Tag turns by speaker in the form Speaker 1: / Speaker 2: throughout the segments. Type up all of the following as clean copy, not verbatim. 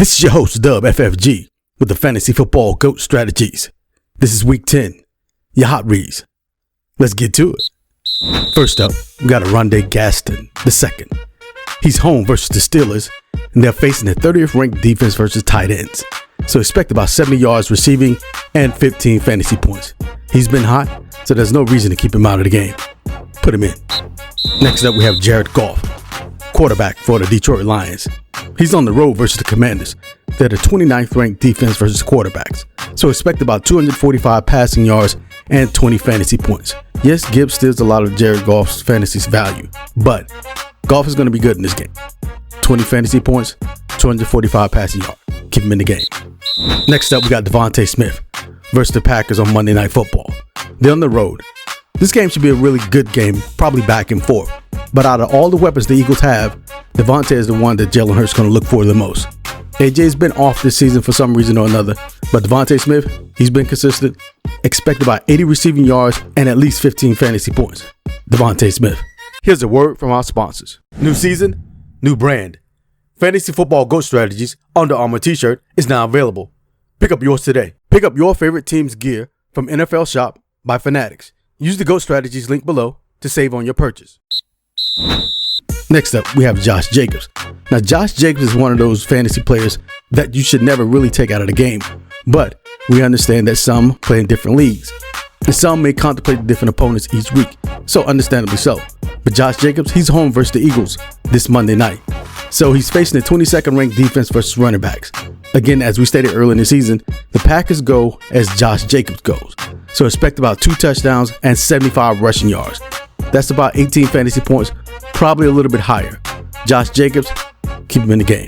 Speaker 1: This is your host, Dub FFG, with the Fantasy Football GOAT Strategies. This is Week 10, your hot reads. Let's get to it. First up, we got Oronde Gaston II. He's home versus the Steelers, and they're facing the 30th ranked defense versus tight ends. So expect about 70 yards receiving and 15 fantasy points. He's been hot, so there's no reason to keep him out of the game. Put him in. Next up, we have Jared Goff, quarterback for the Detroit Lions. He's on the road versus the Commanders. They're the 29th ranked defense versus quarterbacks. So expect about 245 passing yards and 20 fantasy points. Yes, Gibbs steals a lot of Jared Goff's fantasy value, but Goff is going to be good in this game. 20 fantasy points, 245 passing yards. Keep him in the game. Next up, we got Devontae Smith versus the Packers on Monday Night Football. They're on the road. This game should be a really good game, probably back and forth. But out of all the weapons the Eagles have, Devontae is the one that Jalen Hurts is going to look for the most. AJ's been off this season for some reason or another, but Devontae Smith, he's been consistent. Expect about 80 receiving yards and at least 15 fantasy points. Devontae Smith. Here's a word from our sponsors. New season, new brand. Fantasy Football GOAT Strategies Under Armour t-shirt is now available. Pick up yours today. Pick up your favorite team's gear from NFL Shop by Fanatics. Use the GOAT Strategies link below to save on your purchase. Next up, we have Josh Jacobs. Now, Josh Jacobs is one of those fantasy players that you should never really take out of the game. But we understand that some play in different leagues, and some may contemplate different opponents each week. So understandably so. But Josh Jacobs, he's home versus the Eagles this Monday night. So he's facing the 22nd ranked defense versus running backs. Again, as we stated earlier in the season, the Packers go as Josh Jacobs goes. So expect about 2 touchdowns and 75 rushing yards. That's about 18 fantasy points, probably a little bit higher. Josh Jacobs, keep him in the game.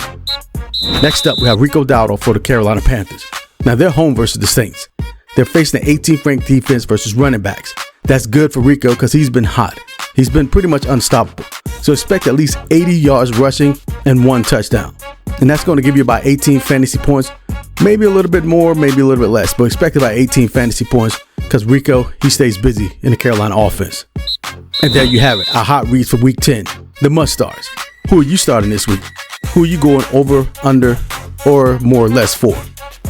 Speaker 1: Next up, we have Rico Dowdle for the Carolina Panthers. Now, they're home versus the Saints. They're facing the 18th ranked defense versus running backs. That's good for Rico because he's been hot. He's been pretty much unstoppable. So expect at least 80 yards rushing and 1 touchdown. And that's going to give you about 18 fantasy points, maybe a little bit more, maybe a little bit less, but expect about 18 fantasy points because Rico, he stays busy in the Carolina offense. And there you have it, our hot reads for Week 10, the must-starts. Who are you starting this week? Who are you going over, under, or more or less for?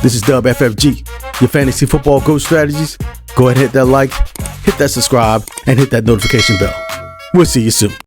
Speaker 1: This is Dub FFG, your Fantasy Football GOAT Strategies. Go ahead and hit that like, hit that subscribe, and hit that notification bell. We'll see you soon.